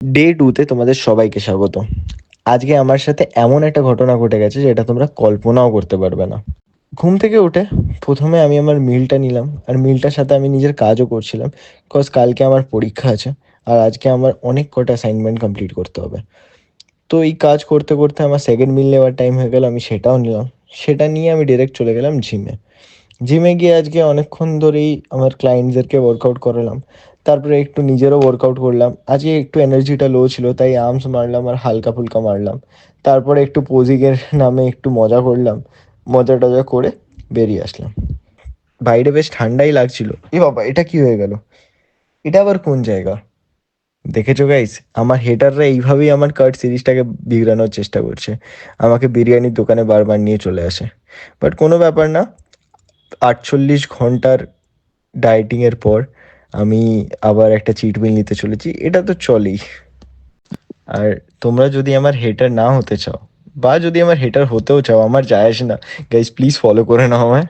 Day 2-তে তোমাদের সবাইকে স্বাগত। আজকে আমার সাথে এমন একটা ঘটনা ঘটে গেছে যেটা তোমরা কল্পনাও করতে পারবে না। ঘুম থেকে উঠে প্রথমে আমি আমার মিলটা নিলাম, আর মিলটার সাথে আমি নিজের কাজও করছিলাম। বিকজ কালকে আমার পরীক্ষা আছে, আর আজকে আমার অনেক কটা অ্যাসাইনমেন্ট কমপ্লিট করতে হবে। তো এই কাজ করতে করতে আমার সেকেন্ড মিল নেওয়ার টাইম হয়ে গেল, আমি সেটাও নিলাম। সেটা নিয়ে আমি ডিরেক্ট চলে গেলাম জিমে। জিমে গিয়ে আজকে অনেকক্ষণ ধরেই আমার ক্লায়েন্টদেরকে ওয়ার্কআউট করালাম। তারপরে একটু নিজেরও ওয়ার্কআউট করলাম। আজকে একটু এনার্জিটা লো ছিল, তাই আর্মস মারলাম আর হালকা ফুলকা মারলাম। তারপরে একটু পোজিংয়ের নামে একটু মজা করলাম। মজা টজা করে বেরিয়ে আসলাম। বাইরে বেশ ঠান্ডাই লাগছিল। এ বাবা, এটা কি হয়ে গেল? এটা আবার কোন জায়গা? দেখেছো গাইস, আমার হেটাররা এইভাবেই আমার কার্ড সিরিজটাকে বিগড়ানোর চেষ্টা করছে। আমাকে বিরিয়ানির দোকানে বারবার নিয়ে চলে আসে। বাট কোনো ব্যাপার না। 48 ঘন্টার ডায়েটিংয়ের পর আমি আবার একটা চিট মিল নিতে চলেছি, এটা তো চলেই। আর তোমরা যদি আমার হেটার না হতে চাও, বা যদি আমার হেটার হতেও চাও, আমার যায় আসে না। গাইস, প্লিজ ফলো করে নাও আমায়।